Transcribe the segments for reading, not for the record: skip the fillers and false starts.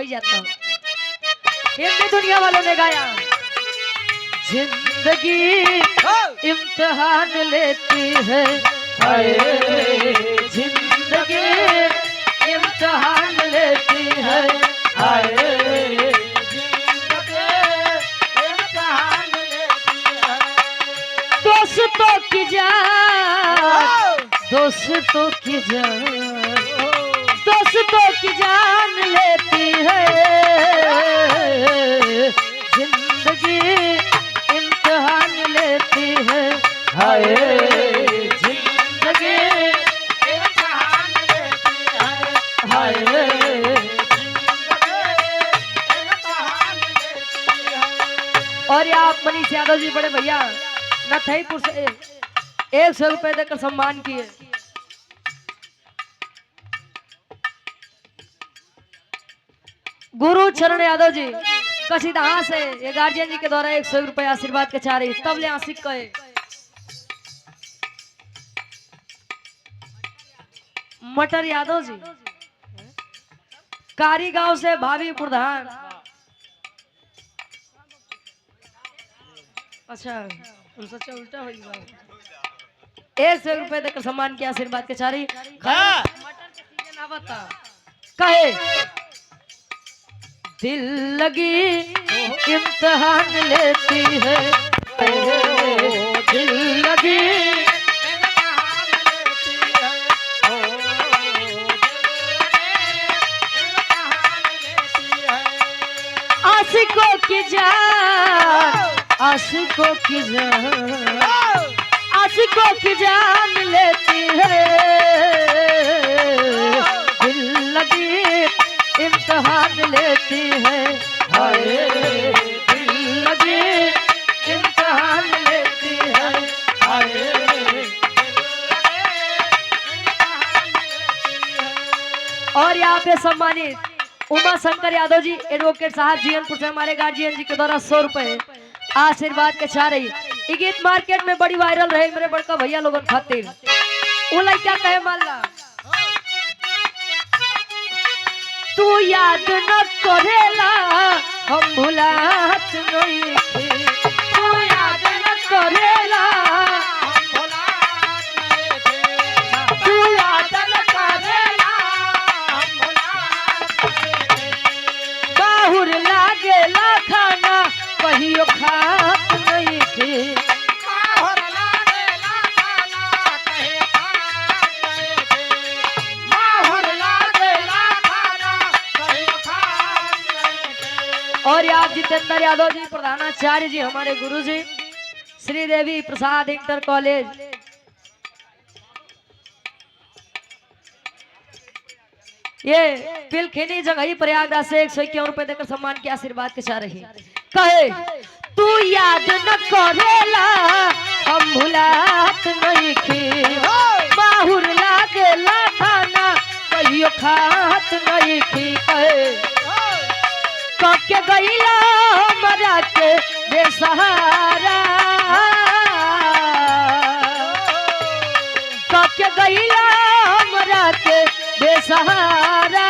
जाता। हिंदी दुनिया वालों ने गाया, जिंदगी इम्तिहान लेती है, हाय जिंदगी इम्तिहान लेती है, हाय जिंदगी इम्तिहान लेती है। दोस्तों की जान, दोस्तों की जान, दोस्तों की जान लेती है, जिंदगी इम्तिहान लेती है, हाय जिंदगी इम्तिहान लेती है, हाय जिंदगी इम्तिहान लेती है। और ये आप मनीष यादव जी बड़े भैया नथईपुर से 100 रुपए देकर सम्मान किए। गुरु चरण यादव जी कसीदहा से ये गार्जियन जी के द्वारा 100 रुपए आशीर्वाद के चाह रही तब ले आशिक कहे। मटर यादव जी कारी गांव से भाभी प्रधान। अच्छा उनसे उल्टा हो गया। 100 रुपए देकर सम्मान के आशीर्वाद के चाह रही। मटर के सीजन आवता कहे, दिल लगी इम्तिहान लेती है, दिल लगी इम्तिहान लेती है, आशिकों की जान, आशिकों की जान, आशिकों की जान लेती है, दिल लगी इम्तिहान लेती है, हाय दिल लगी इम्तिहान लेती है, हाय और यहाँ पे सम्मानित उमा शंकर यादव जी एडवोकेट साहब जीएनपुर से हमारे गार्जियन जी के द्वारा 100 रुपए आशीर्वाद के चाह रही। ये गीत मार्केट में बड़ी वायरल रहे मेरे बड़का भैया लोगों खातिर। वो लड़का कहे माला, तू याद न करेला हम भुलात नहीं थे, तू याद न करेला हम भुलात नहीं थे, तू याद न करेला हम भुलात नहीं थे, बाहुर लागेला खाना कहियो खात नहीं थे, बाहुर लागेला खाना कहियो खात नहीं थे, बाहुर लागेला और आप जितेंद्र यादव जी प्रधानाचार्य जी हमारे गुरु जी श्रीदेवी प्रसाद इंटर कॉलेज ये पिलखिनी जगही प्रयागराज से 151 रुपए देकर सम्मान के आशीर्वाद के चाह रही। कहे, तू याद न करेला हम भुलात नहीं थे, बाहुर लागेला खाना कहियो खात नहीं थी, कहे के गईला हमरा के बेसहारा, के गईला हमरा के बेसहारा,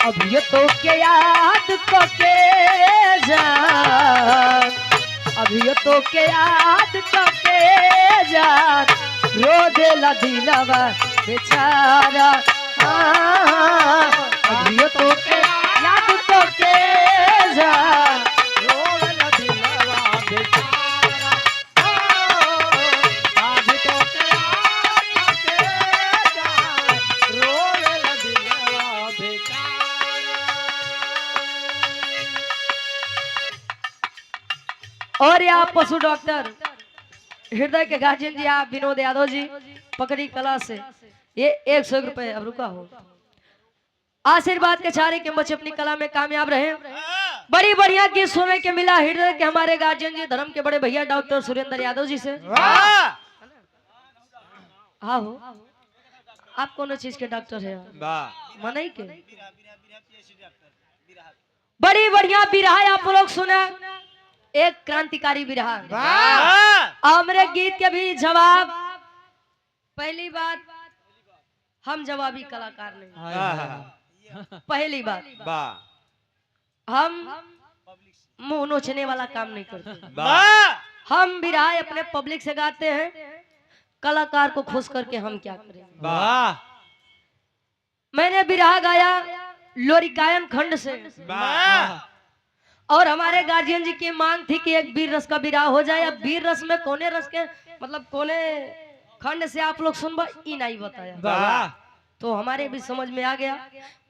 अब ये तो के याद को के जान, अब ये तो के याद को के जान, रो देला दिलवा बेचारा, अभियो तो के याद तो के जा, रोला दिलवा बेचारा, अभी तो के याद तो के जा, रोला दिलवा बेचारा। और आप पशु डॉक्टर हृदय के गार्जियन जी आप विनोद यादव जी पकड़ी कला से ये 100 रुपए अब रुका हो आशीर्वाद के चारे के बच्चे अपनी कला में कामयाब रहे। बड़ी बढ़िया गीत सुनने के मिला हृदय के हमारे गार्जियन जी धर्म के बड़े भैया डॉक्टर सुरेंद्र यादव जी से। हाँ हो आप कौन चीज के डॉक्टर है? मनई के बड़ी बढ़िया बिरहा आप लोग सुना, एक क्रांतिकारी बिरहा। हमारे गीत के भी जवाब पहली बात हम जवाबी कलाकार नहीं। वाह पहली बात, वाह हम मुंह नोचने वाला काम नहीं करते। वाह हम बिरहा अपने पब्लिक से गाते हैं, कलाकार को खुश करके हम क्या करेंगे। वाह मैंने बिरहा गाया लोरी गायन खंड से, वाह और हमारे गार्जियन जी की मांग थी कि एक वीर रस का बिरहा हो जाए। अब वीर रस में कोने रस के मतलब कोने खंड से आप लोग सुनबा ई नहीं बताया, वाह तो हमारे भी समझ में आ गया,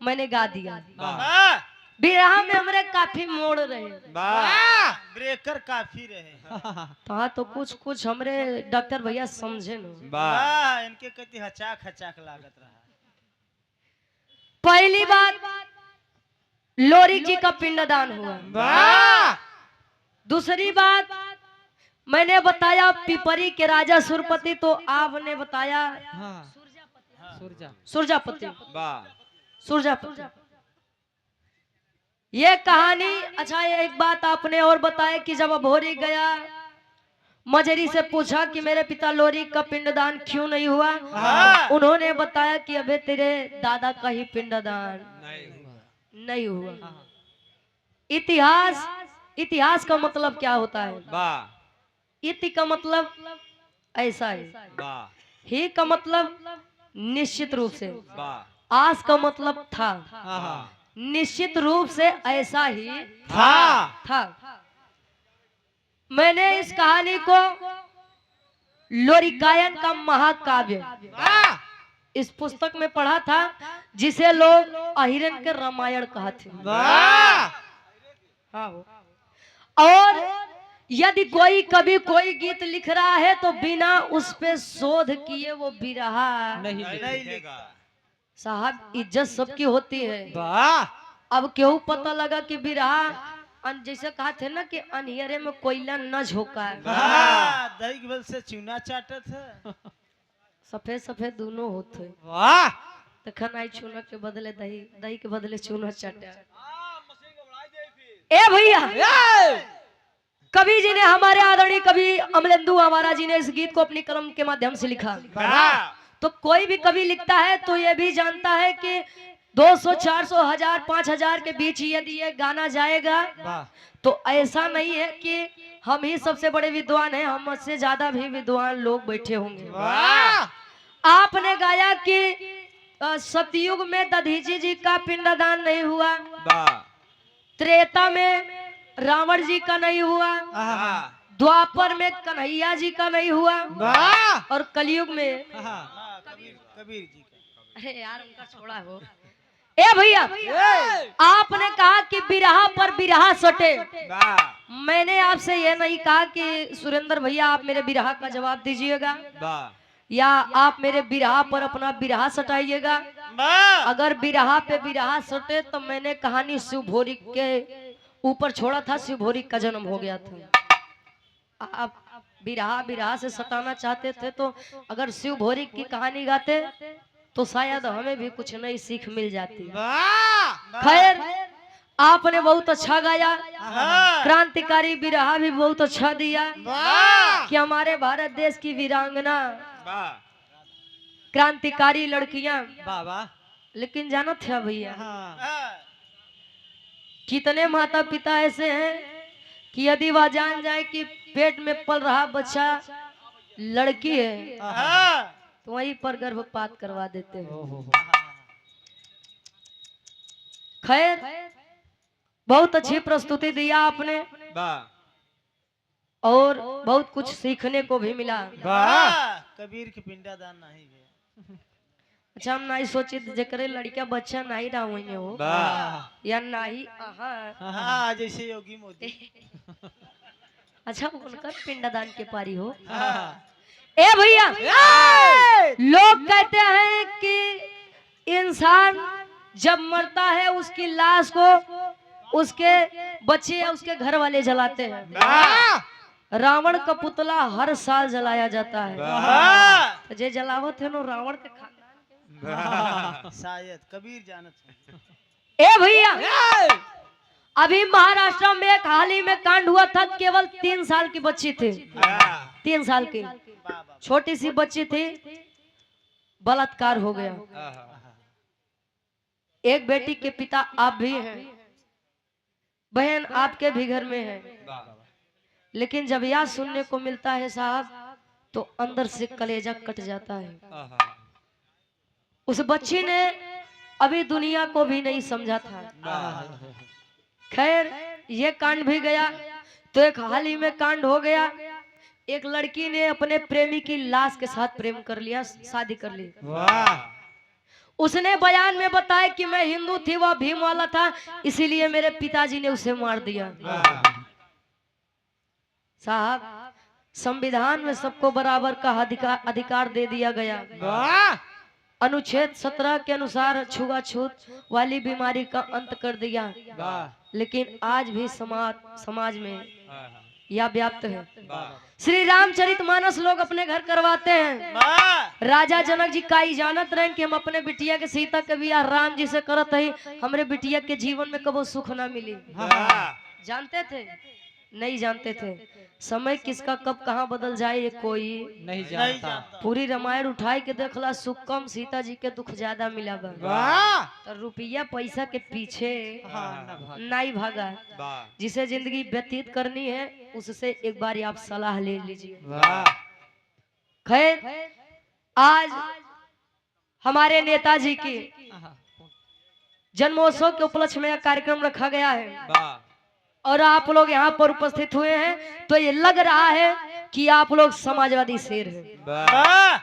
मैंने गा दिया। वाह बिरहा में हमारे काफी मोड़ रहे, वाह ब्रेकर काफी रहे। हाँ तो कुछ कुछ हमरे डॉक्टर भैया समझे न। वाह इनके कति हचाक हचाक लागत रहा। पहली बात, लोरी जी का पिंडदान हुआ। वाह दूसरी बात, मैंने बताया पिपरी के राजा सुरपति, तो आपने बताया सुरजापति। वाह सुरजापति ये कहानी। अच्छा एक बात आपने और बताया कि जब अभोरी गया मजरी से पूछा कि मेरे पिता लोरी का पिंडदान क्यों नहीं हुआ, उन्होंने बताया कि अबे तेरे दादा का ही पिंडदान नहीं हुआ। इतिहास, इतिहास का मतलब क्या होता है। वाह इति का मतलब ऐसा है, वाह ही का मतलब निश्चित रूप से, वाह आस का मतलब था, हाँ निश्चित रूप से ऐसा ही था। मैंने इस कहानी को लोरी गायन का महाकाव्य इस पुस्तक में पढ़ा था, जिसे लोग अहिरन के रामायण कहते हैं। हाँ हो। और यदि कोई कभी कोई गीत लिख रहा है तो बिना उस पे शोध किए वो बिरहा नहीं लिखेगा साहब। इज्जत सबकी होती है। वाह अब क्यों पता लगा कि बिरहा जैसे कहा थे ना कि अनहियरे में कोयला न झोंका है, दही के बल से चूना चाटत है। सफेद सफेद दोनों होते। वाह तो खनाई चूना के बदले दही, दही के बदले चूना चाटा। ए भैया, कवि जी ने, हमारे आदरणीय कवि अमलेंदु हमारा जी ने इस गीत को अपनी कलम के माध्यम से लिखा। तो कोई भी कवि लिखता है तो ये भी जानता है कि 200, 400, 1000, 5000 के बीच यदि ये गाना जाएगा तो ऐसा नहीं है कि हम ही सबसे बड़े विद्वान हैं, हमसे ज्यादा भी विद्वान लोग बैठे होंगे। आपने गाया कि सतयुग में दधीची जी का पिंडदान नहीं हुआ, त्रेता में रावण जी का नहीं हुआ, द्वापर में कन्हैया जी का नहीं हुआ, और कलयुग में कबीर जी का। अरे यार उनका छोड़ा हो। ए भैया, आपने कहा कि बिरहा पर बिरहा सटे। मैंने आपसे यह नहीं कहा कि सुरेंद्र भैया आप मेरे बिरहा का जवाब दीजिएगा या आप मेरे बिरहा पर अपना बिरहा सटाइएगा। अगर बिरहा पे बिरहा सटे तो मैंने कहानी शिव भोरी के ऊपर छोड़ा था, शिव भोरी का जन्म हो गया था। आप बिरहा बिरहा से सटाना चाहते थे तो अगर शिव भोरी की कहानी गाते तो शायद हमें भी कुछ नई सीख मिल जाती। खैर आपने बहुत अच्छा गाया, क्रांतिकारी बिरहा भी बहुत अच्छा दिया कि हमारे भारत देश की वीरांगना, क्रांतिकारी लड़कियां। लेकिन जाना था भैया, कितने माता पिता ऐसे हैं कि यदि वह जान जाए कि पेट में पल रहा बच्चा लड़की है तो वहीं पर गर्भपात करवा देते हैं। खैर बहुत अच्छी प्रस्तुति दिया आपने और बहुत कुछ सीखने को भी मिला। कबीर के पिंडदान नहीं है। अच्छा हम नहीं सोचे जकरे लड़का बच्चा नहीं रहा हुई हो या नहीं। जैसे योगी मोदी। अच्छा उनका पिंडदान के पारी हो। ए भैया, लोग कहते हैं कि इंसान जब मरता है उसकी लाश को उसके बच्चे या उसके घर वाले जलाते हैं। रावण का पुतला हर साल जलाया जाता है। जे जलावो थे नो रावण के खानदान शायद कबीर जानत। ए भैया, अभी महाराष्ट्र में एक हाल ही में कांड हुआ था, केवल 3 साल की बच्ची थी, 3 साल की छोटी सी बच्ची थी। बलात्कार हो गया। आहा, एक बेटी के पिता आप भी हैं, बहन आपके भी घर में है, वाह, लेकिन जब यह सुनने को मिलता है साहब तो अंदर से कलेजा कट जाता है। आहा, उस बच्ची ने अभी दुनिया को भी नहीं समझा था। वाह, खैर ये कांड भी गया तो एक हाल ही में कांड हो गया। एक लड़की ने अपने प्रेमी की लाश के साथ प्रेम कर लिया, शादी कर ली। वाह उसने बयान में बताया कि मैं हिंदू थी, वह भीम वाला था, इसीलिए मेरे पिताजी ने उसे मार दिया। साहब संविधान में सबको बराबर का अधिकार दे दिया गया। वाह अनुच्छेद 17 के अनुसार छुआछूत वाली बीमारी का अंत कर दिया, वाह लेकिन आज भी समाज में आहा, यह व्याप्त है। वाह, श्री रामचरितमानस लोग अपने घर करवाते हैं। वाह राजा जनक जी का ही जानत रहे कि हम अपने बिटिया के सीता के बियाह राम जी से करत है, हमरे बिटिया के जीवन में कबो सुख ना मिली। वाह जानते थे? नहीं जानते थे। समय किसका कब कहाँ बदल जाए ये कोई नहीं नहीं जानता। जानता पूरी रामायण उठाई के देखला, सुख कम सीता जी के दुख ज्यादा मिला बा। वाह तो रुपया पैसा के पीछे हाँ, नहीं भागा। वाह, जिसे जिंदगी व्यतीत करनी है उससे एक बार आप सलाह ले लीजिए। वाह खैर आज हमारे नेताजी की आहा, जन्मोत्सव के उपलक्ष्य में यह कार्यक्रम रखा गया है वाह, और आप लोग यहाँ पर उपस्थित हुए हैं तो ये लग रहा है कि आप लोग समाजवादी शेर हैं। वाह,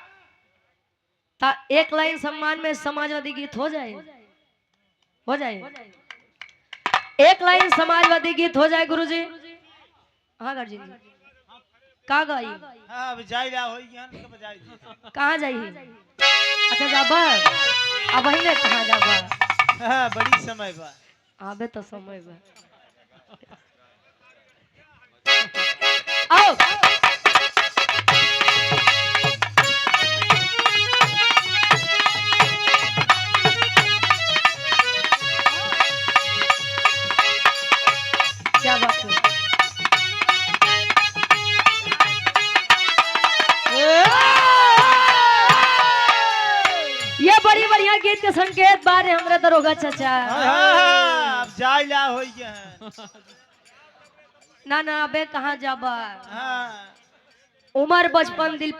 ता एक लाइन सम्मान में समाजवादी गीत हो जाए, हो जाए एक लाइन समाजवादी गीत हो जाए। गुरुजी हाँ गार्जी जी का गई हाँ अब जाई ला होई ज्ञान के बजाई कहाँ जाई? अच्छा जाबा अब ही ने कहाँ जाबा? हाँ बड़ी समय बा आबे तो समय बा। आओ क्या बात है? ये बड़ी बढ़िया गीत के संकेत बारे हमरे दरोगा चाचा। हाँ अब जाई ला होई ज्ञान ना ना अबे कहाँ जाबा? हाँ उमर बचपन दिल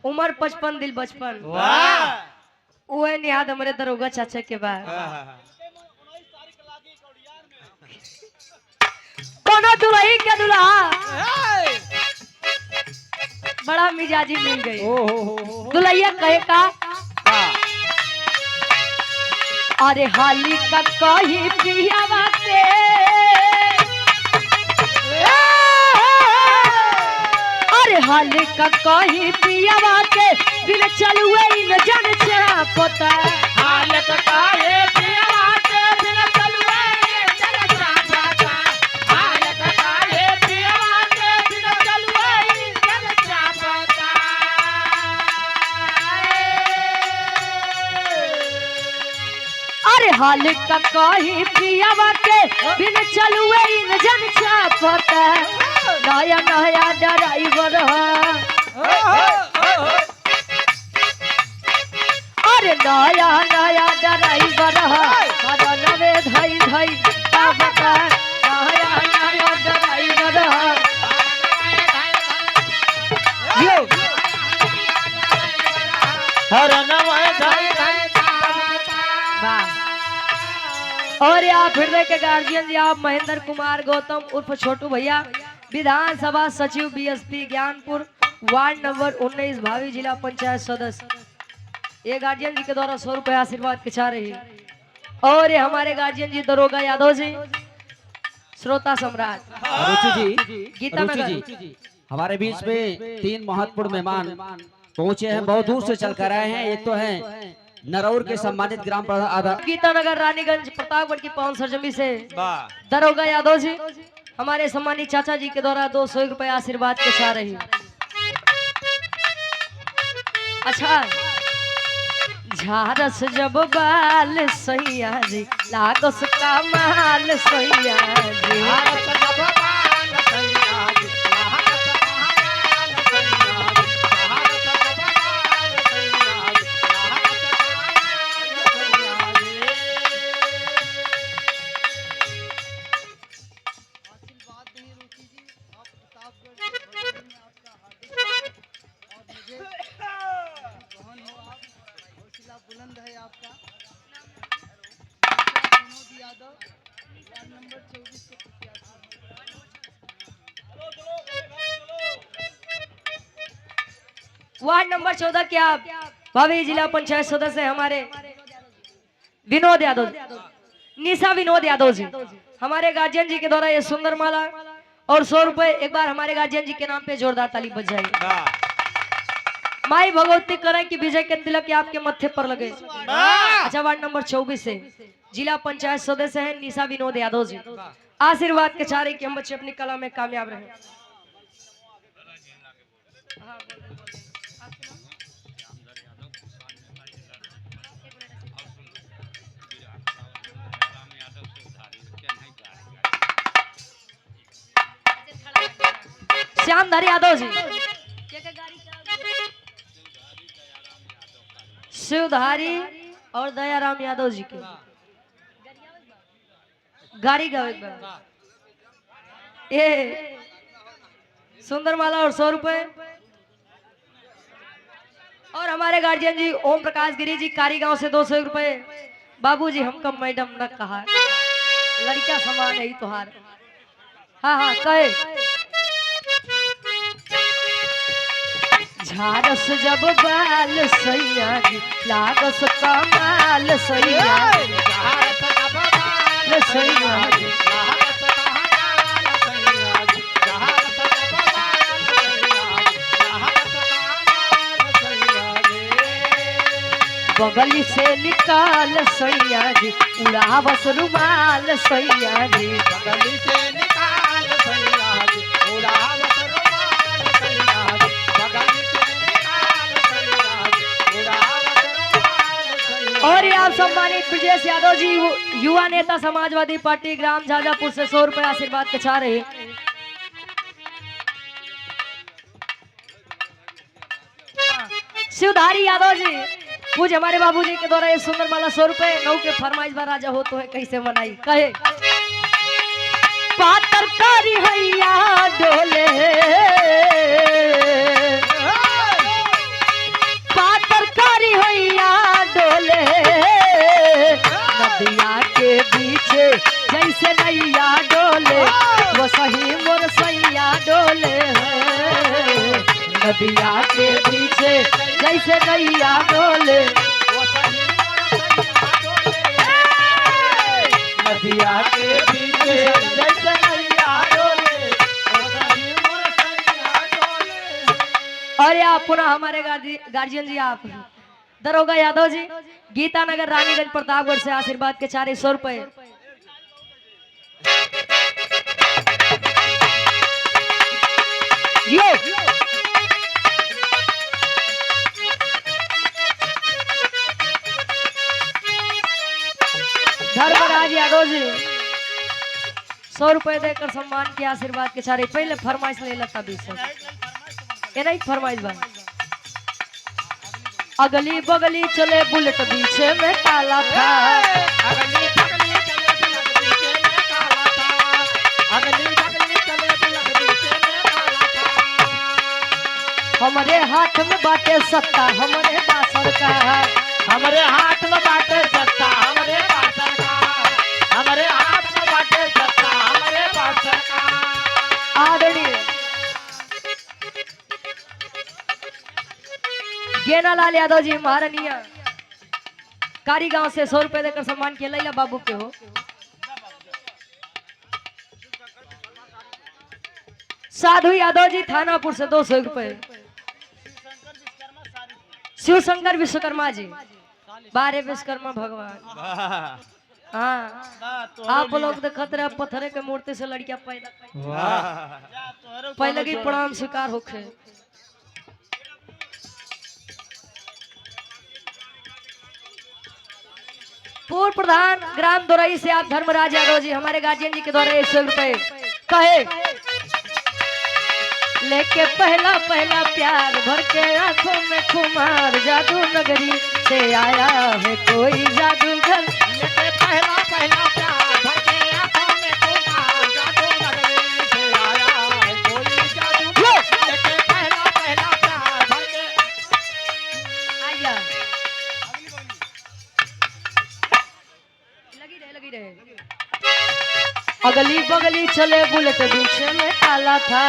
उमर 55 दिल बचपन वाह ओए निहाद हमरे दरोगा चाचा के बाद आहा, कोनो दुल्ही के दुल्हा बड़ा मिजाजी मिल गई। दुल्हैया कहे का अरे हाली का कही पियावा के अरे हाली का कही पियावा के बिन चलुए इन जन चढ़ा पोता हाल कटाए पिया के बिन चलुए जन चापता, हाल कटाए पिया के बिन चलुए जन चापता। अरे हाल का कही पियावा के बिन चलुए इन जन छापता नया नया ड्राइवर अरे नया नया ड्राइवर हर नवे धई धई छापता नया नया ड्राइवर यो हर नमः वाह। और आप हृदय के गार्जियन जी आप महेंद्र कुमार गौतम उर्फ छोटू भैया विधानसभा सचिव बीएसपी ज्ञानपुर वार्ड नंबर 19 भावी जिला पंचायत सदस्य, ये गार्जियन जी के द्वारा 100 रुपए आशीर्वाद के चाह रही। और ये हमारे गार्जियन जी दरोगा यादव जी श्रोता सम्राट रुचि जी, गीता रुचि नगर जी, हमारे बीच में 3 महत्वपूर्ण मेहमान पहुंचे हैं, बहुत दूर से चल कर आए हैं। एक तो है नरौर के सम्मानित ग्राम प्रधान आधा गीता नगर रानीगंज प्रतापगढ़ की पावन सरजमी से वाह, दरोगा यादव जी हमारे सम्मानित चाचा जी के द्वारा 200 रुपए आशीर्वाद के चाह रही। अच्छा झारस जब बाल सैया जी लागस का माल सैया जी बुलंद है आपका विनोद यादव वार्ड नंबर 24 के प्रत्याशी। वार्ड नंबर 14 के आप भावी जिला पंचायत सदस्य हमारे विनोद यादव, निशा विनोद यादव जी, हमारे गार्जियन जी के द्वारा ये सुंदर माला और 100 रुपए एक बार हमारे गार्जियन जी के नाम पे जोरदार ताली बज जाएगी। माई भगवती करे कि विजय के तिलक के आपके मत्थे पर लगे। अच्छा, वार्ड नंबर 24 से जिला पंचायत सदस्य हैं निशा विनोद यादव जी, आशीर्वाद के चाह रहे कि हम बच्चे अपनी कला में कामयाब रहे। श्यामधारी यादव जी, शिवधारी और दयाराम यादव जी के गाड़ी गावे ये सुंदर माला और 100 रुपए। और हमारे गार्जियन जी ओम प्रकाश गिरी जी कारी गांव से 200 रुपए। बाबूजी हमको मैडम न कहा, लड़का समान है तुहार। हाँ हाँ कहे झारस जब बाल सैया जी लागस कमाल सैया सैया जी बगली से निकाल सैया जी उड़ावस रुमाल सैया जी बगली से निकाल सैया जी उड़ावस रुमाल सैया जी बगली से निकाल सैया जी उड़ावस रुमाल सैया। और ये आप सम्मानित ब्रजेश यादव जी युवा नेता समाजवादी पार्टी ग्राम झाजापुर से 100 रुपए आशीर्वाद के चाह रहे। शिवधारी यादव जी पूज हमारे बाबूजी के द्वारा ये सुंदर माला 100 रुपए। नौ के फरमाइश बार राजा हो तो है कैसे मनाई। कहे पातर कारी हैया डोले पातर कारी हैया डोले नदिया के बीच जैसे नैया डोले वो सही मोर सैया डोले नदिया के बीच जैसे नैया डोले नदिया के बीच जैसे नैया डोले। और ये आप पुनः हमारे गार्जियन जी आप दरोगा यादव जी गीता नगर रानीगंज प्रतापगढ़ से आशीर्वाद के 400 रुपए। ये धर्मराज यादव जी 100 रुपए देकर सम्मान के आशीर्वाद के सारे। पहले फरमाइश ले लेता 20 ये नहीं फरमाइश बा। अगली बगली चले बुलेट पीछे में काला था अगली बगली चले बुलेट पीछे में काला था अगली बगली चले बुलेट पीछे में काला था। हमारे हाथ में बाटे सत्ता हमारे बासर का हमारे हाथ में बाटे सत्ता हमारे बासर का हमारे हाथ में बाटे सत्ता हमारे बासर का। आदरणीय गेनालाल यादव जी महारानिया कारी गांव से 100 रुपए देकर सम्मान किया। लैला बाबू के हो। साधु यादव जी थानापुर से 200 रुपए। शिव शंकर विश्वकर्मा जी 12 विश्वकर्मा भगवान। हाँ आप लोग देखते रहे पत्थरे के मूर्ति से लड़कियां पैदा पहले की प्रणाम स्वीकार होखे। पूर्व प्रधान ग्राम दोरई से आप धर्मराज यादव जी हमारे गार्जियन जी के द्वारा 100 रुपए। कहे लेके पहला पहला प्यार भर के आंखों में खुमार जादू नगरी से आया है कोई जादूगर। लेके पहला पहला प्यार भर के आंखों में खुमार जादू नगरी से आया है कोई जादूगर। लेके पहला पहला प्यार भर के आया अगली बगली चले बुलेट बीच में काला था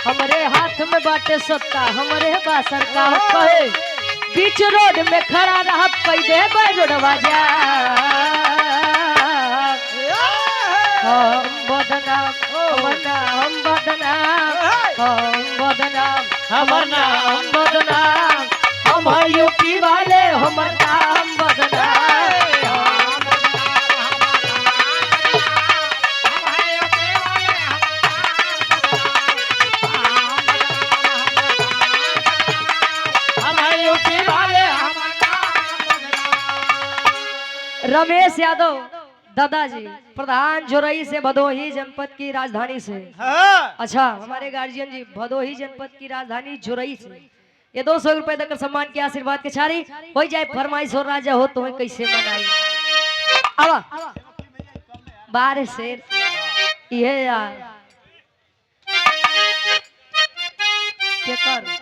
हमारे हाथ में बाटे सत्ता हमारे बा सरकार कहे बीच रोड में खड़ा रहा पैदे रोडवा जा हम बदनाम हम बदनाम हम बदनाम हम बदनाम हम यूपी वाले हमर काम बदनाम रमेश यादव दादाजी प्रधान जोरई से भदोही जनपद की राजधानी से। हाँ। अच्छा हमारे गार्जियन जी भदोही जनपद की राजधानी जोरई से ये 200 रुपए देकर सम्मान के आशीर्वाद के छारी हो जाए फरमाइश हो राजा हो तो कैसे मनाई अब बार से ये यार के कर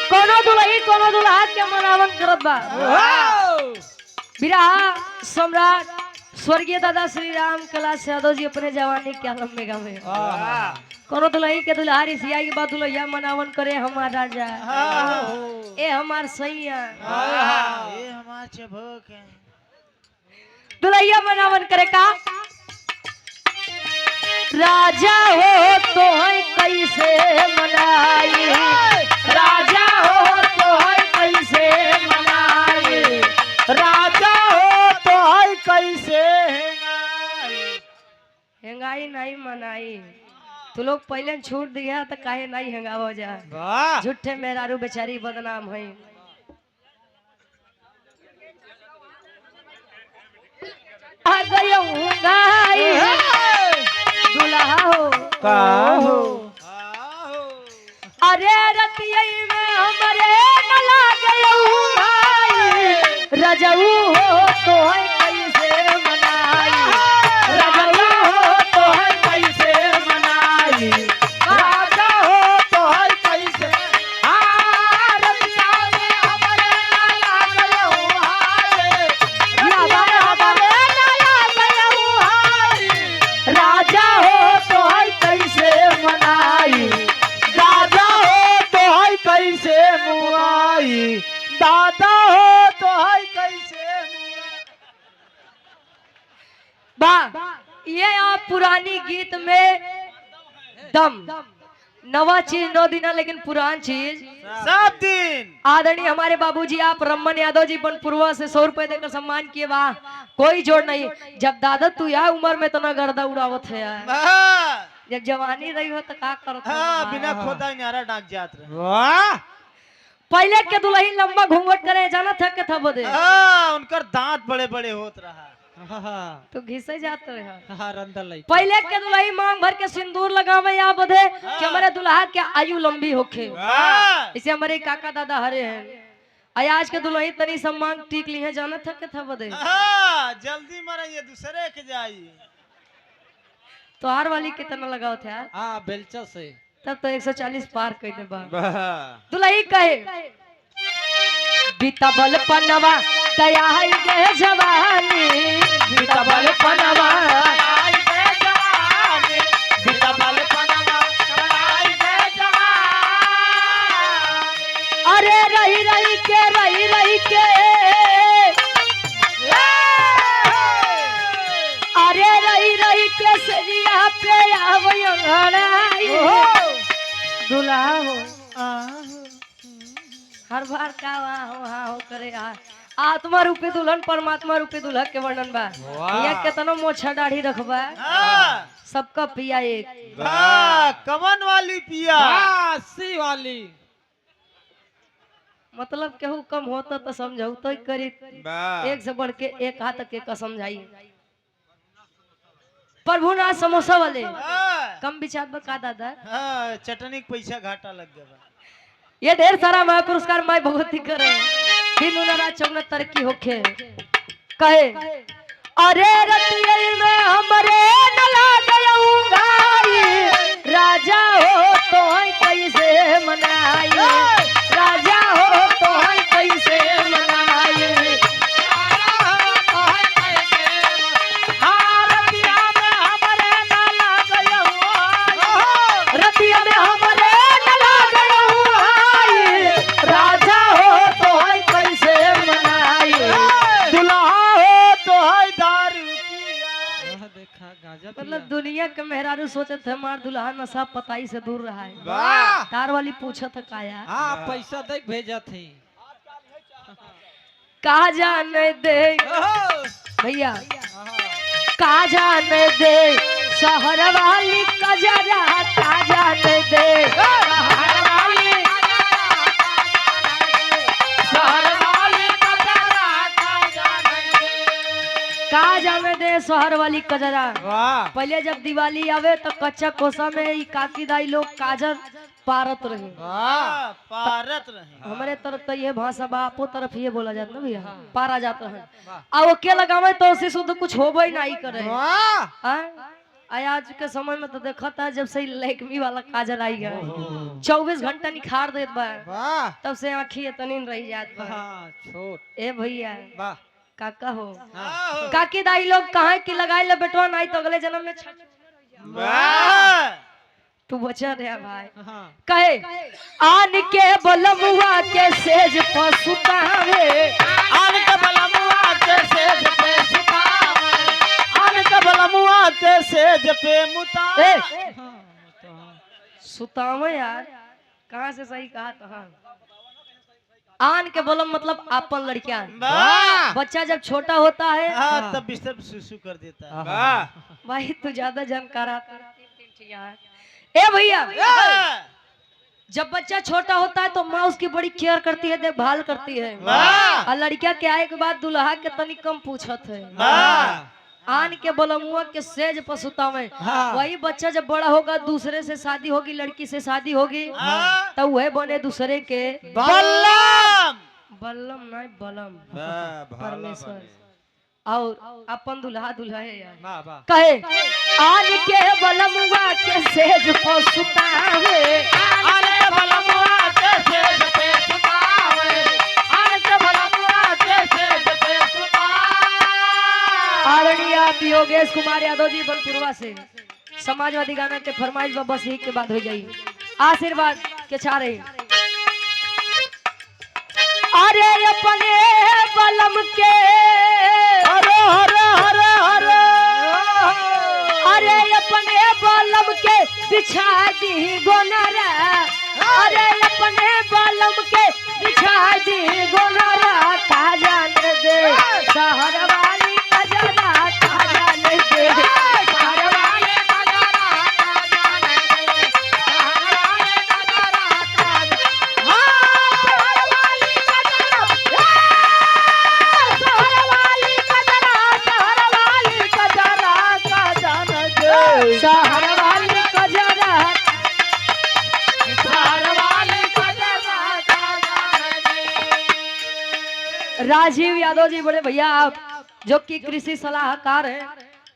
कोनो दुल्हा के मनावन करत बा बिरहा सम्राट स्वर्गीय दादा श्री राम कैलाश यादव जी अपने जवानी के आलम में गावे कोनो दुल्ही के दुल्हारी सिया की बात दुल्हिया मनावन करे हमार राजा ए हमार सैया ये हमार चबक है दुल्हिया मनावन करे का राजा हो तो है कैसे मनाई राजा हो तो है कैसे मनाई राजा हो तो है कैसे हेंगाई नहीं मनाई तू लोग पहले छूट दिया तो काहे नहीं हेंगावो जा वाह झूठे मेहरारू बेचारी बदनाम है आ गयो हेंगाई दुल्हा हो का हो अरे रतिया में हमरे न लागे भाई रजऊ हो तो है कैसे मनाई रजऊ हो तो है कैसे मनाई राजा हो तो है कैसे रतिया में हमरे न लागे भाई हमरे न लागे भाई राजा हो तो है कैसे मनाई दादा हो तो है कैसे मुआई दादा हो तो है कैसे ये आप पुरानी गीत में दम नवा चीज 9 दिन लेकिन पुरान चीज सब दिन आदरणीय हमारे बाबूजी आप रमन यादव जी बनपुरवा से 100 रुपए देकर सम्मान किए वाह कोई जोड़ नहीं जब दादा तू यह उम्र में तो ना गर्दा उड़ावत है यार हाँ जब जवानी रही हो तो का करत हो? हाँ बिना खोदा नारा डाक जात रहे वाह पहले के दुल्ही लंबा घूंघट करे जाना था के था बदे हाँ उनकर दांत बड़े बड़े होत रहा तो घिसे जाते रहे हाँ रंदल लाई पहले के दुल्ही मांग भर के सिंदूर लगावे या बधे कि हमारे दुल्हा के आयु लंबी होखे वाह इसे हमारे काका दादा हरे हैं आज के दुल्ही तनी सम्मान टीक ली है जाना था के था बदे हाँ जल्दी मरे ये दूसरे के जाई तोहार वाली कितना लगाओ थे यार हाँ बेलचा से तब तो 140 पार कर दे बा वाह दुल्ही कहे बीतबल पनवा दया है गे जवानी बीतबल पनवा अरे रही रही के अरे रही के सरिया पे आवयो घड़ाई दुल्हा हो हर बार का वहाँ हो करे आत्मा रूपी दुल्हन परमात्मा रूपी दुल्हा के वर्णन बा ये केतनो मोछा दाढ़ी रखबा सबका पिया एक वाह कमन वाली पिया सी वाली मतलब केहू कम होता तो समझाऊ तो करी एक से बढ़ के एक हाथ के का समझाई प्रभु ना समोसा वाले कम विचार बका दादा चटनी के पैसा घाटा लग गया ये ढेर सारा मैं पुरस्कार मैं भगवती करे दिन उनरा चौना तरक्की होखे कहे अरे रतिया में हमरे न लागे भाई राजा हो तो है कैसे मनाई राजा हो तो है कैसे मनाई के मेहरारू सोचे थे मार दुल्हा नशा पताई से दूर रहा है। वाह तार वाली पूछत है का यार हाँ पैसा दे भेजा थे का जाने दे भैया का जाने दे शहर वाली कजरा का जाने दे शहर वाली का जाने दे शहर वाली कजरा। वाह पहले जब दिवाली आवे तो कच्चा कोसा में ई काकी दाई लोग काजर पारत रहे। वाह पारत रहे हमारे तरफ तो ये भाषा बापो तरफ ये बोला जाता ना भैया पारा जाता है। आ वो के लगावे तो उससे शुद्ध कुछ होबे ही नहीं करे। वाह हाँ? आज के समय में तो देखा था जब से लैक्मी वाला काजल आई गया 24 घंटा निखार देत बा वाह तब से आँखी इतनी रही जात बा। हाँ छोट ए भैया वाह काका हो हाँ काकी दाई लोग कहा की लगाई ले बेटवा नहीं तो अगले जन्म में वाह तू बचा रहा भाई हाँ कहे आन के बलमुआ के सेज पर सुतावे आन के बलमुआ के सेज पे सुतावे आन के बलमुआ के सेज पे मुतावे ए सुतावे यार कहाँ से सही कहा तो हाँ आन के बलम मतलब आपन लड़कियां वाह बच्चा जब छोटा होता है हाँ तब बिस्तर पे सुसु कर देता है वाह भाई तू ज्यादा जानकार आता है। ए भैया जब बच्चा छोटा होता है तो माँ उसकी बड़ी केयर करती है देखभाल करती है वाह और लड़किया के आए के बाद दुल्हा के तनी कम पूछत है। वाह आन के बलमुआ के सेज पसुता में हाँ। वही बच्चा जब बड़ा होगा दूसरे से शादी होगी लड़की से शादी होगी हाँ। तो वह बने दूसरे के बल्लम बल्लम नहीं बलम वाह परमेश्वर और अपन दुल्हा दुल्हा है यार वाह वाह कहे आन के बलमुआ के सेज पसुतावे आन के बलमुआ के सेज पे सुतावे आन के बलमुआ के सेज पे सुतावे आदरणीय योगेश कुमार यादव जी बनपुरवा से समाजवादी गाना के फरमाइश पर बस एक के बाद हो जाई आशीर्वाद के चारे अरे अपने बलम के हरे हरे हरे हरे अरे अपने बलम के बिछा दी गोनरा अरे अपने बलम के बिछा दी गोनरा का जाने दे शहर वाली कजरा का जाने दे शहर वाली कजरा का जाने दे शहर वाली कजरा का शहर वाली कजरा शहर वाली कजरा शहर वाली कजरा का जाने दे शहर वाली कजरा शहर वाली कजरा का जाने दे। राजीव यादव जी बड़े भैया आप जो कि कृषि सलाहकार हैं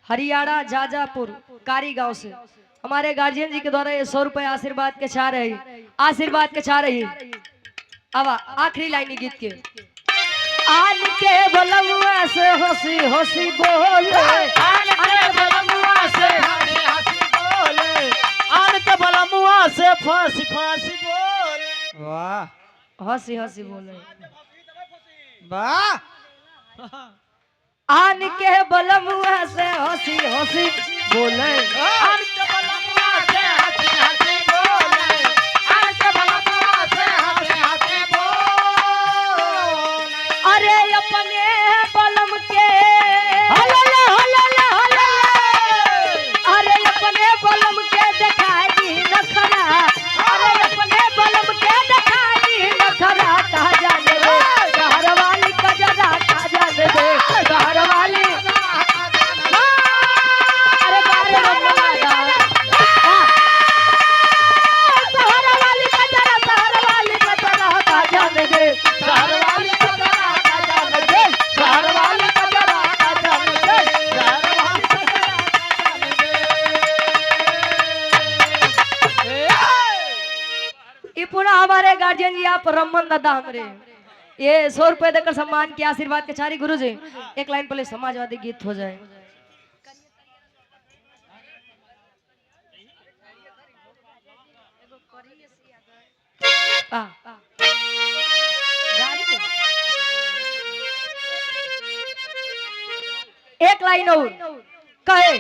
हरियाणा जाजापुर कारी गांव से हमारे गार्जियन जी के द्वारा ये 100 रुपए आशीर्वाद के चाह रही आशीर्वाद के चाह रही। अब आखिरी लाइन गीत के आन के बलमुआ से हंसी हंसी बोले आन के बलमुआ से हंसी हंसी बोले आन के बलमुआ से फांसी फांसी बोले वाह हंसी हंसी बोले वाह आन के बलमुआ से हंसी हंसी बोले आन के बलमुआ से हंसी हंसी बोले आन के बलमुआ से हंसी हंसी बोले अरे अपने बलम के हलले हलले हलले अरे अपने बलम के दिखाई दी नखरा अरे अपने बलम के दिखाई दी नखरा कहा जाने दे शहर वाली कजरा कहा जाने दे शहर वाली अरे बारे रंगला शहर वाली कजरा कहा जाने दे शहर वाली कजरा का जाने दे शहर वाली कजरा का जाने दे शहर वाली कजरा का जाने दे ये पूरा हमारे गार्जियन जी आप रमन दादा हमरे ये 100 रुपए देकर सम्मान के आशीर्वाद के चारी गुरु जी एक लाइन पहले समाजवादी गीत हो जाए। एक लाइन और कहे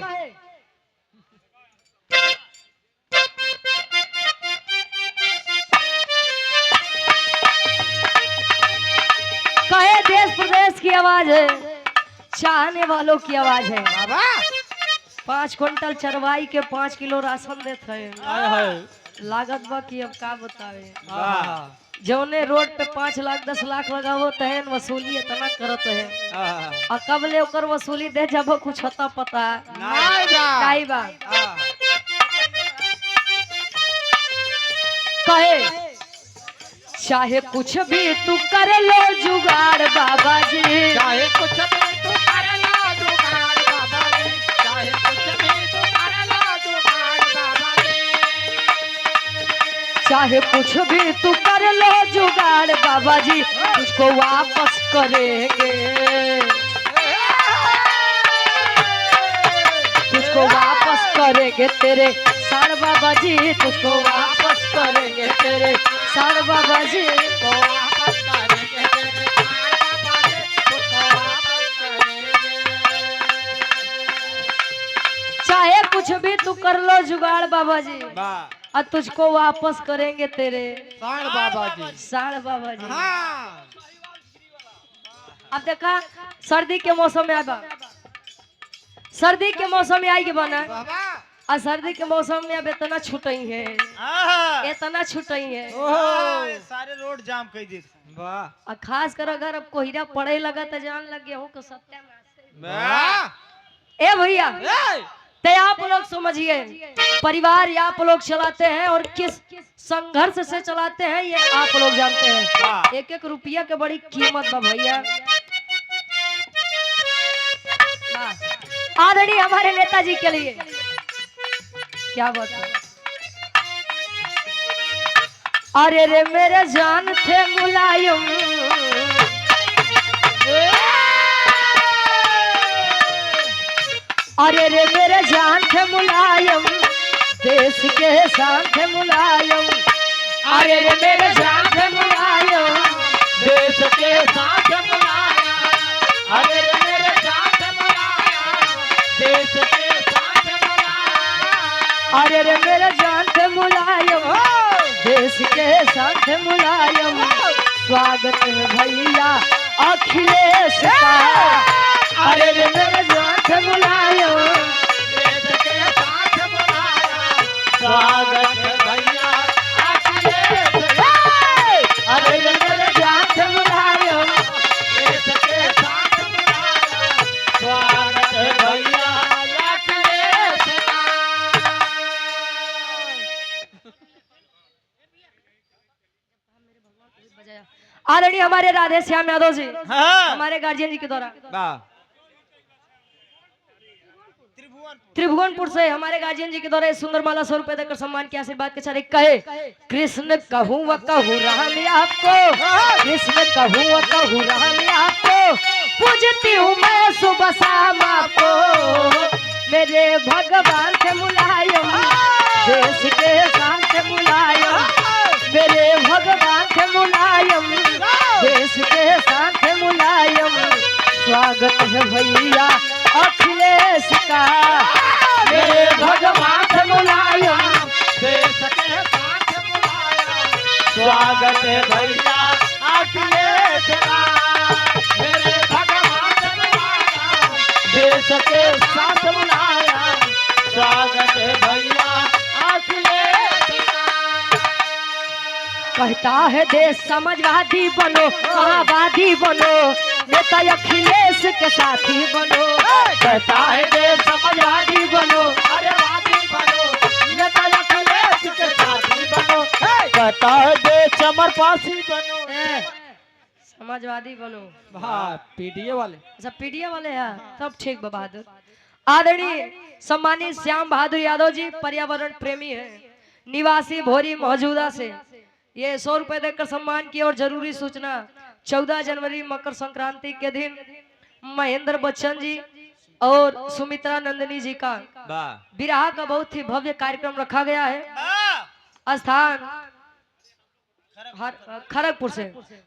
कहे देश प्रदेश की आवाज है, चाहने वालों की आवाज है। बाबा 5 क्विंटल चरवाई के 5 किलो राशन देते हैं। हाय हाय लागत बा कि अब का बतावे, वाह जौने रोड पे 5 लाख 10 लाख लगावो तहन वसूली इतना करत है। और कब ले ओकर वसूली दे जब कुछ होता पता नहीं बा काई बा। कहे चाहे कुछ भी तू कर लो जुगाड़ बाबा जी, चाहे कुछ भी तू कर लो जुगाड़ बाबा जी, चाहे कुछ भी तू कर लो जुगाड़ बाबा जी, चाहे कुछ भी तू कर लो जुगाड़ बाबा जी, तुझको वापस करेंगे, तुझको वापस करेंगे तेरे साड़ बाबा जी, तुझको वापस करेंगे तेरे साड़ बाबा जी। तो वापस करेंगे तेरे साड़ बाबा जी, उसको वापस करेंगे। चाहे कुछ भी तू कर लो जुगाड़ बाबा जी, वाह और तुझको वापस करेंगे तेरे साड़ बाबा जी। साड़ बाबा जी। हाँ अब देखा सर्दी के मौसम में आबा, सर्दी के मौसम में आई के बना, बाबा और सर्दी के मौसम में अब इतना छुटई है, आहा इतना छुटई है। ओहो सारे रोड जाम कर दी वाह और खास कर अगर अब कोहरा पड़े लगा तो जान लग गया हो कि सत्यानाश वाह है। ए भैया ते आप लोग समझिए, परिवार आप लोग चलाते हैं और किस संघर्ष से चलाते हैं ये आप लोग जानते हैं। वाह। एक एक रुपया के बड़ी कीमत बा भैया। आदरणीय हमारे नेताजी के लिए क्या बात है। अरे रे मेरे जान थे मुलायम, अरे रे मेरे जान थे मुलायम, देश के शान थे मुलायम, अरे रे मेरे जान थे मुलायम, देश के साथ बुलाया, अरे रे मेरे साथ बुलाया, देश के साथ बुलाया, अरे रे मेरे जान थे मुलायम, देश के शान थे मुलायम, स्वागत है भैया अखिलेश का, अरे रे मेरे जान थे मुलायम, देश के साथ बुलाया, स्वागत है भैया अखिलेश का, अरे रे मेरे जान थे मुलायम, देश के साथ बुलाया, स्वागत है भैया अखिलेश का। आदरणीय हमारे राधे श्याम यादव जी, हाँ हमारे गार्जियन जी के द्वारा वाह त्रिभुवनपुर से हमारे गार्जियन जी के द्वारा इस सुंदर माला 100 रुपए देकर सम्मान के आशीर्वाद के साथ एक कहे कृष्ण कहूँ व कहूँ राम आपको, कृष्ण कहूँ व कहूँ राम आपको, पूजती हूँ मैं सुबह शाम आपको, मेरे भगवान थे मुलायम, देश के साथ थे मुलायम, मेरे भगवान थे मुलायम, देश के साथ थे मुलायम, स्वागत है भैया अखिलेश का, मेरे भगवान थे मुलायम, देश के साथ बुलाया, स्वागत है भैया अखिलेश का, मेरे भगवान बुलाया, देश के साथ बुलाया, स्वागत है भैया अखिलेश का। कहता है देश समाजवादी बनो, महावादी बनो, नेता अखिलेश के साथी बनो, कहता है देश समाजवादी बनो, अरे वादी बनो, नेता अखिलेश के साथी बनो, कहता है देश चमरपासी बनो। समाजवादी बनो। वाह पीडीए वाले अच्छा पीडीए वाले हैं, सब ठीक बा बहादुर। आदरणीय सम्मानित श्याम बहादुर यादव जी पर्यावरण प्रेमी हैं, निवासी भोरी मौजूदा से ये 100 रुपए देकर सम्मान की। और जरूरी सूचना 14 जनवरी मकर संक्रांति के दिन महेंद्र बच्चन जी और सुमित्रा नंदिनी जी का वाह विवाह का बहुत ही भव्य कार्यक्रम रखा गया है। वाह स्थान खड़गपुर से,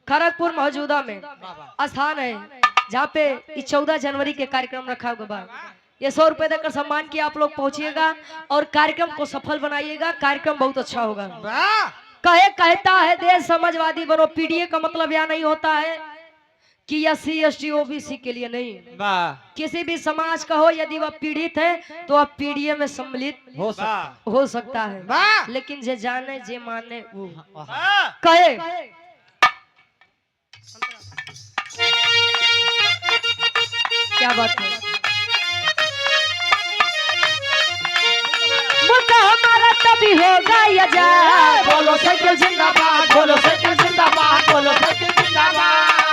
खड़गपुर मौजूदा में स्थान है जहाँ पे इस 14 जनवरी के कार्यक्रम रखा हुआ। ये 100 रुपए देकर सम्मान की आप लोग पहुंचिएगा और कार्यक्रम को सफल बनाइएगा, कार्यक्रम बहुत अच्छा होगा। कहता है देश समाजवादी बनो, पीडीए का मतलब यह नहीं होता है कि SC ST OBC के लिए नहीं, वाह किसी भी समाज का हो, यदि वह पीड़ित है तो वह पीड़िए में सम्मिलित हो सकता है। वाह लेकिन जे जाने जे माने वो वाह कहे। क्या बात है। मुल्क हमारा तभी होगा आजाद, बोलो साइकिल जिंदाबाद, बोलो साइकिल जिंदाबाद, बोलो साइकिल जिंदाबाद।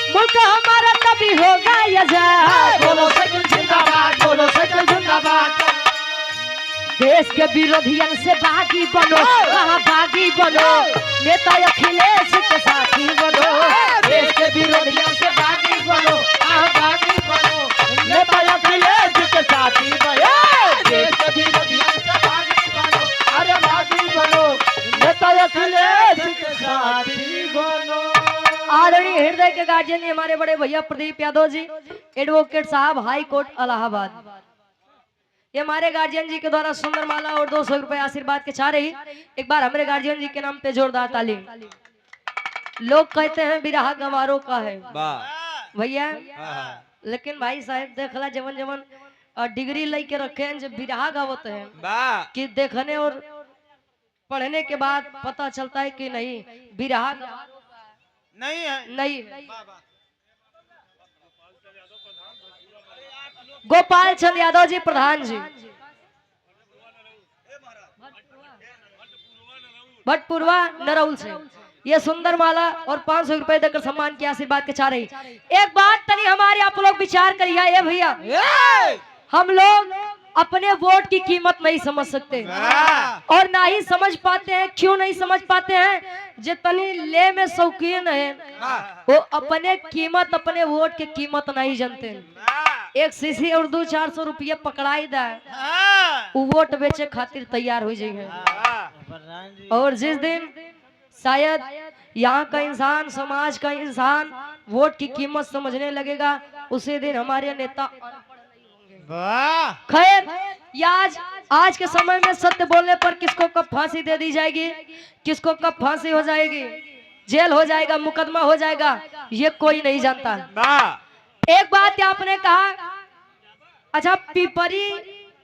मुल्क हमारा तभी होगा आजाद, बोलो साइकिल जिंदाबाद, बोलो साइकिल जिंदाबाद। देश के विरोधियन से बागी बनो, कहाँ बागी बनो, नेता अखिलेश के साथी बनो। देश के विरोधियों से बागी बनो, कहाँ बागी बनो, नेता अखिलेश के साथी बनो। देश के विरोधियों से बागी बनो, अरे बागी बनो, नेता अखिलेश के साथी बनो। आदरणीय हृदय के गार्जियन जी हमारे बड़े भैया प्रदीप यादव जी, एडवोकेट साहब, हाई कोर्ट इलाहाबाद, ये हमारे गार्जियन जी के द्वारा सुंदर माला और 200 रुपए आशीर्वाद के चाह रही। एक बार हमारे गार्जियन जी के नाम पे जोरदार ताली। लोग कहते हैं बिरहा गवारों का है वाह भैया, वाह लेकिन भाई साहब देखला जवन जवन डिग्री लेके रखे हैं जो बिरहा गावत है वाह कि देखने और पढ़ने के बाद पता चलता है कि नहीं बिरहा नहीं है नहीं है। गोपाल चंद यादव जी प्रधान जी, भटपुरवा नरौल से ये सुंदर माला और 500 रुपए देकर सम्मान की आशीर्वाद के चाह रही। एक बात तनी हमारे आप लोग विचार करिए ये भैया, हम लोग अपने वोट की कीमत नहीं समझ सकते वाह और ना ही समझ पाते हैं। क्यों नहीं समझ पाते हैं? जितनी ले में शौकीन है वो अपने कीमत, अपने वोट की कीमत नहीं जानते। एक शीशी और 200-400 रुपये पकड़ाई दा वो वोट बेचे खातिर तैयार हो जाएंगे। और जिस दिन शायद यहाँ का इंसान, समाज का इंसान वोट की कीमत समझने लगेगा, उसी दिन हमारे नेता वाह खैर आज के समय में सत्य बोलने पर किसको कब फांसी दे दी जाएगी, किसको कब फांसी हो जाएगी, जेल हो जाएगा, मुकदमा हो जाएगा, ये कोई नहीं जानता। वाह एक बात आपने कहा, अच्छा पिपरी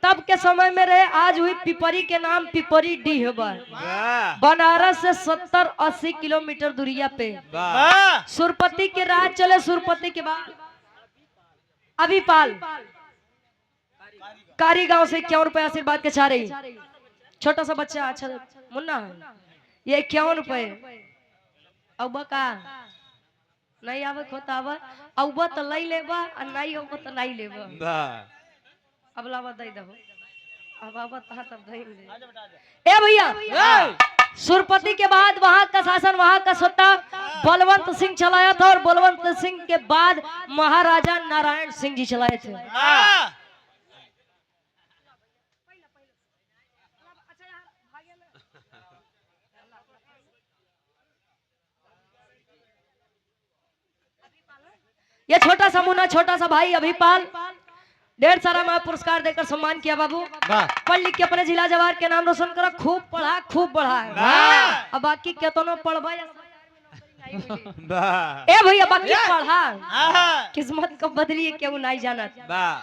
तब के समय में रहे, आज हुई पिपरी के नाम पिपरी डी है वाह बनारस से 70-80 किलोमीटर दूरिया पे। वाह सुरपति के राज चले, सुरपति के बाद अभिपाल कारी गांव से 51 रुपए आशीर्वाद के चाह रही। छोटा सा बच्चा, अच्छा मुन्ना ये 51 रुपए। अब का नहीं आवे खोता आवा, अब तो लई लेबा और नहीं अब तो नहीं लेबा। वाह अब लावा दई दहो, अब आवा तहां तब दई ले। ए भैया सुरपति के बाद वहां का शासन, वहां का सत्ता बलवंत सिंह चलाया था और बलवंत सिंह के बाद महाराजा नारायण सिंह जी चलाए थे। वाह ये छोटा सा मुन्ना, छोटा सा भाई अभिपाल, ढेर सारा मैं पुरस्कार देकर सम्मान किया। बाबू पढ़ लिख के अपने जिला जवार के नाम रोशन करा, खूब पढ़ा, खूब बढ़ा। अब बाकी केतनो पढ़बा वाह ए भैया बाकी पढ़ा, किस्मत कब बदली है क्यों नहीं जाना। वाह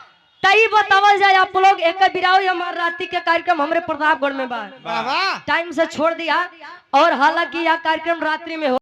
तई बतावल जाए आप लोग एक बिराव हमारे रात्रि के कार्यक्रम हमारे प्रतापगढ़ में बा, वाह टाइम से छोड़ दिया और हालांकि यह कार्यक्रम रात्रि में हो